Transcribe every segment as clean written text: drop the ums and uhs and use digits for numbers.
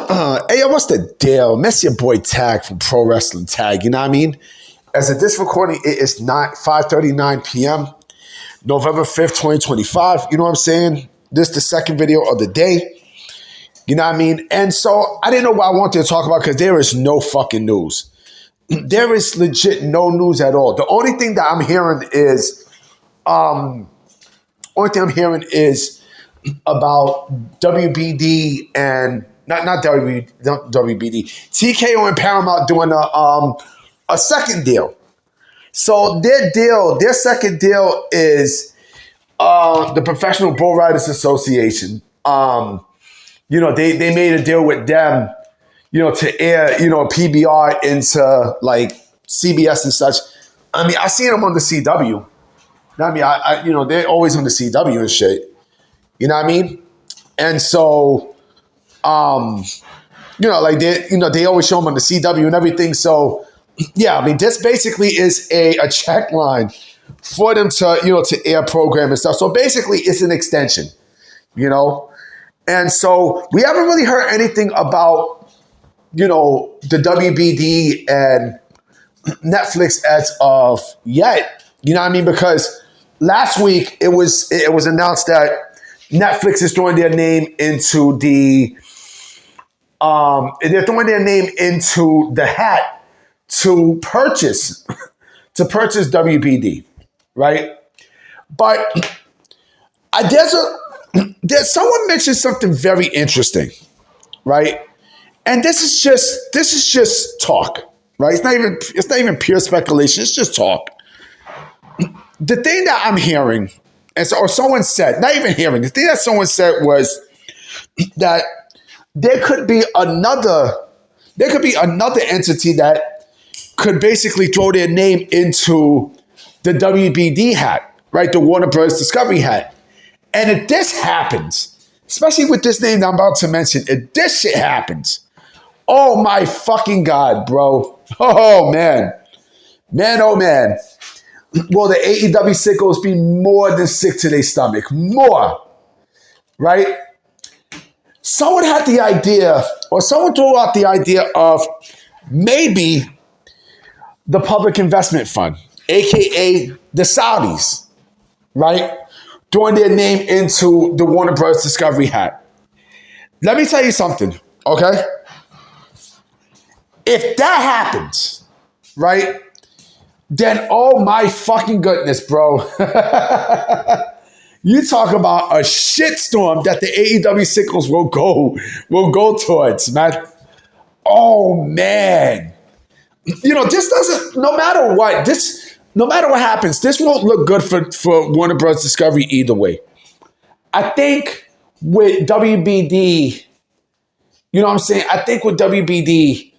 Hey, yo, what's the deal? Miss your boy Tag from Pro Wrestling Tag, you know what I mean? As of this recording, it is 5:39 p.m., November 5th, 2025. You know what I'm saying? This is the second video of the day. You know what I mean? And so I didn't know what I wanted to talk about because there is no fucking news. There is legit no news at all. The only thing that I'm hearing is, about WBD and not WBD, TKO and Paramount doing a second deal. So their second deal is the Professional Bull Riders Association. They made a deal with them, to air, PBR into like CBS and such. I mean, I seen them on the CW. I mean, they're always on the CW and shit. You know what I mean? And so, they always show them on the CW and everything. So, yeah, I mean, this basically is a check line for them to air program and stuff. So basically, it's an extension, And so we haven't really heard anything about, the WBD and Netflix as of yet. You know what I mean? Because last week it was announced that Netflix is throwing their name into the hat to purchase WBD, right? But there's someone mentioned something very interesting, right? And this is just talk, right? It's not even pure speculation. It's just talk. The thing that I'm hearing, or someone said, not even hearing, the thing that someone said was that there could be another entity that could basically throw their name into the WBD hat, right? The Warner Bros. Discovery hat. And if this happens, especially with this name that I'm about to mention, if this shit happens, oh my fucking God, bro. Oh man. Man, oh man. Will the AEW sickos be more than sick to their stomach? More. Right? Someone had the idea, or someone threw out the idea of maybe the Public Investment Fund, aka the Saudis, right? Throwing their name into the Warner Bros. Discovery hat. Let me tell you something, okay? If that happens, right, then oh my fucking goodness, bro. You talk about a shitstorm that the AEW sickles will go towards, man. Oh man. This doesn't, no matter what happens, this won't look good for Warner Bros. Discovery either way. I think with WBD, you know what I'm saying? I think with WBD,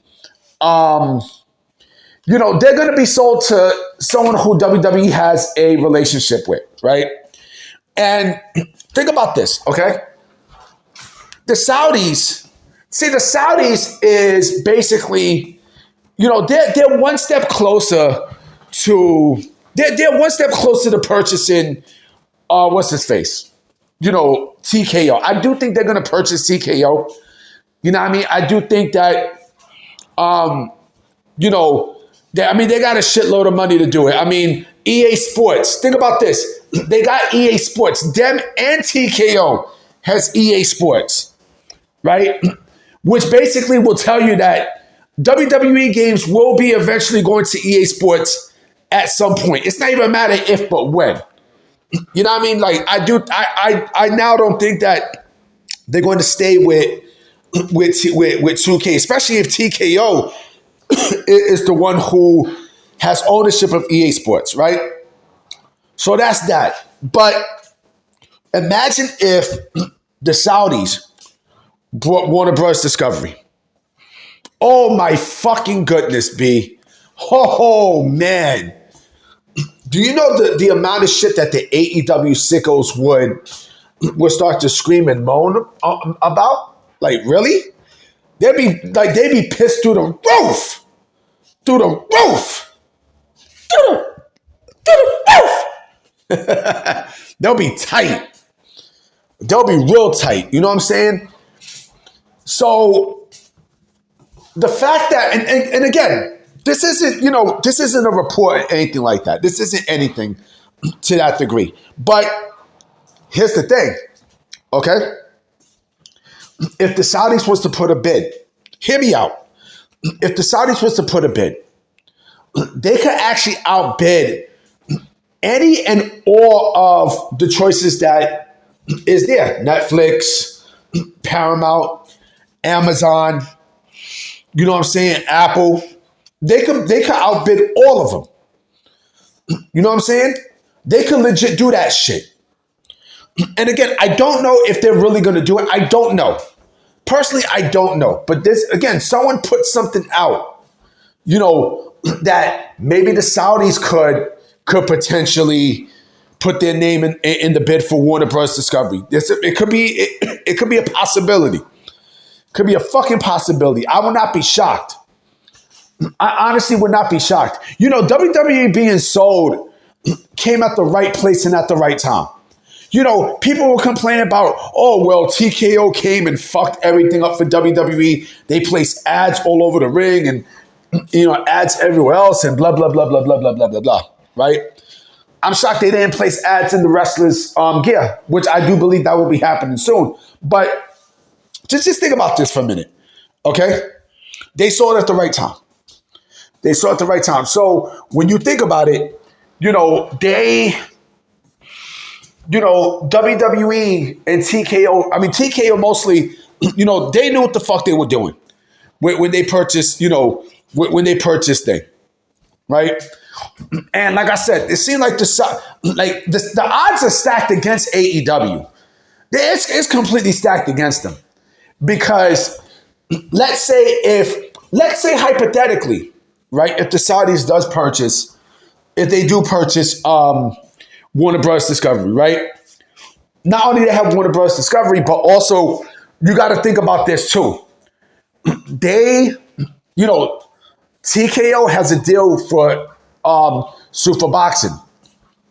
they're going to be sold to someone who WWE has a relationship with, right? And think about this, okay? The Saudis is basically, they're one step closer to, they're one step closer to purchasing, what's his face? TKO. I do think they're going to purchase TKO. You know what I mean? I do think that, they got a shitload of money to do it. I mean, EA Sports, think about this. They got EA Sports. Them and TKO has EA Sports, right? Which basically will tell you that WWE games will be eventually going to EA Sports at some point. It's not even a matter if, but when. You know what I mean? Like, I now don't think that they're going to stay with 2K, especially if TKO is the one who has ownership of EA Sports, right? So that's that. But imagine if the Saudis brought Warner Bros. Discovery. Oh my fucking goodness, B. Oh man. Do you know the amount of shit that the AEW sickos would start to scream and moan about? Like, really? They'd be pissed through the roof. Through the roof. Through the roof. They'll be tight. They'll be real tight. You know what I'm saying? So the fact that, and again, this isn't a report or anything like that. This isn't anything to that degree. But here's the thing, okay? If the Saudis was to put a bid, hear me out. If the Saudis was to put a bid, they could actually outbid any and all of the choices that is there. Netflix, Paramount, Amazon, you know what I'm saying? Apple. They could outbid all of them. You know what I'm saying? They could legit do that shit. And again, I don't know if they're really going to do it. I don't know. Personally, I don't know. But this, again, someone put something out, that maybe the Saudis could potentially put their name in the bid for Warner Bros. Discovery. It could be a possibility. Could be a fucking possibility. I would not be shocked. I honestly would not be shocked. WWE being sold came at the right place and at the right time. People will complain about, TKO came and fucked everything up for WWE. They placed ads all over the ring and, ads everywhere else and blah, blah, blah, blah, blah, blah, blah, blah, blah, right? I'm shocked they didn't place ads in the wrestlers' gear, which I do believe that will be happening soon. But just think about this for a minute, okay? They saw it at the right time. They saw it at the right time. So when you think about it, WWE and TKO mostly, they knew what the fuck they were doing when they purchased, when they purchased thing, right? And like I said, it seemed like the odds are stacked against AEW. It's completely stacked against them because let's say hypothetically, right? If the Saudis if they do purchase Warner Bros. Discovery, right? Not only they have Warner Bros. Discovery, but also you got to think about this too. TKO has a deal for Super Boxing,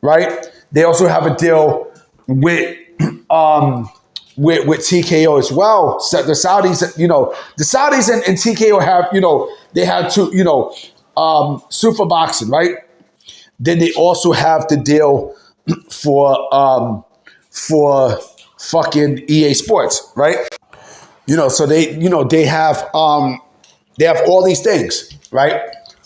right? They also have a deal with TKO as well. So the Saudis, and TKO have, they have two, Super Boxing, right? Then they also have the deal for fucking EA Sports, right? So they have all these things, right?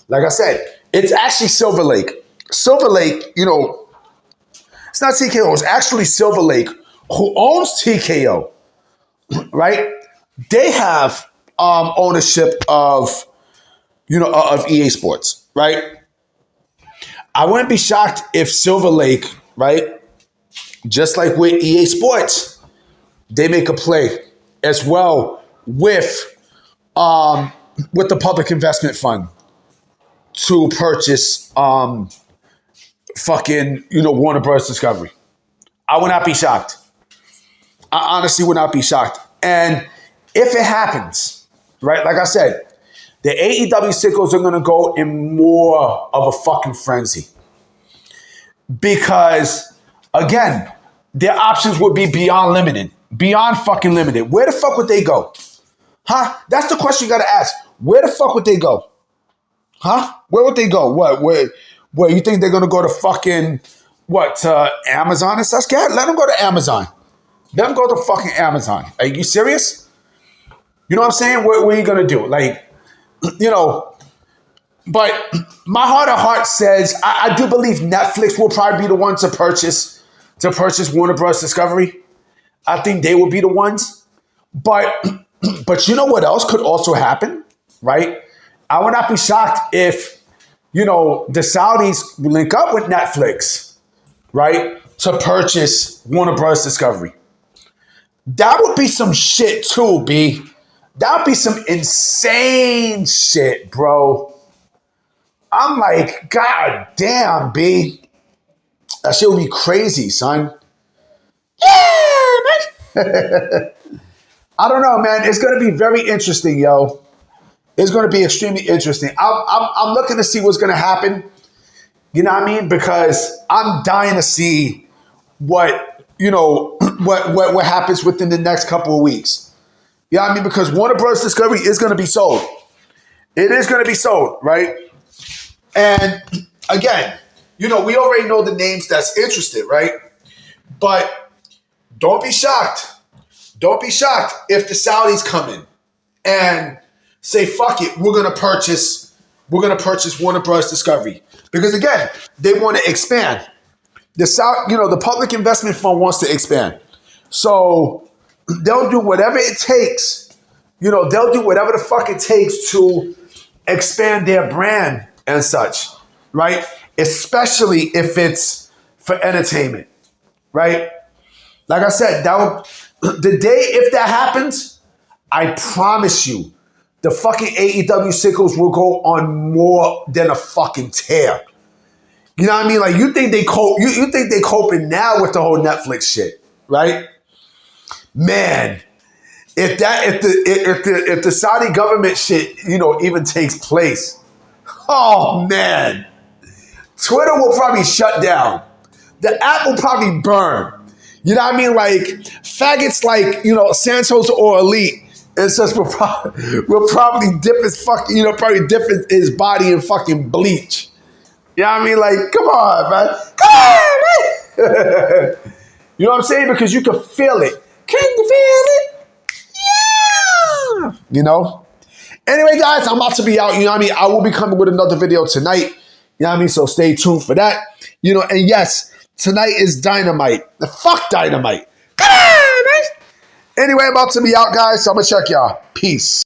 Like I said, it's actually Silver Lake. Silver Lake, it's not TKO, it's actually Silver Lake who owns TKO, right? They have ownership of EA Sports, right? I wouldn't be shocked if Silver Lake, right, just like with EA Sports, they make a play as well with the Public Investment Fund to purchase Warner Bros. Discovery. I would not be shocked. I honestly would not be shocked. And if it happens, right, like I said, the AEW sickos are going to go in more of a fucking frenzy. Because, again, their options would be beyond limited. Beyond fucking limited. Where the fuck would they go? Huh? That's the question you got to ask. Where the fuck would they go? Huh? Where would they go? What? Where you think they're going to go to fucking, Amazon and such? Let them go to Amazon. Let them go to fucking Amazon. Are you serious? You know what I'm saying? What are you going to do? But my heart of hearts says I do believe Netflix will probably be the one to purchase Warner Bros. Discovery. I think they will be the ones. But you know what else could also happen, right? I would not be shocked if, the Saudis link up with Netflix, right, to purchase Warner Bros. Discovery. That would be some shit too, B. That would be some insane shit, bro. I'm like, God damn, B. That shit would be crazy, son. Yeah, man. I don't know, man. It's going to be very interesting, yo. It's going to be extremely interesting. I'm looking to see what's going to happen. You know what I mean? Because I'm dying to see what happens within the next couple of weeks. You know what I mean? Because Warner Bros. Discovery is going to be sold. It is going to be sold, right? And again, we already know the names that's interested, right? But don't be shocked. Don't be shocked if the Saudis come in and say, fuck it, we're gonna purchase Warner Bros. Discovery. Because again, they want to expand. The Public Investment Fund wants to expand. So they'll do whatever it takes. They'll do whatever the fuck it takes to expand their brand and such, right? Especially if it's for entertainment, right? Like I said, the day if that happens, I promise you, the fucking AEW sickles will go on more than a fucking tear. You know what I mean? Like you think they cope? You think they coping now with the whole Netflix shit, right? Man, if the Saudi government shit, even takes place, oh man, Twitter will probably shut down. The app will probably burn. You know what I mean? Like faggots, like Santos or Elite. It's just will probably dip his fucking, probably dip his body in fucking bleach. You know what I mean? Like, come on, man. Come on, man. You know what I'm saying? Because you can feel it. Can you feel it? Yeah. Anyway, guys, I'm about to be out. You know what I mean? I will be coming with another video tonight. You know what I mean? So stay tuned for that. And yes, tonight is Dynamite. The fuck Dynamite. Come on, man. Anyway, I'm about to be out, guys. So I'm going to check y'all. Peace.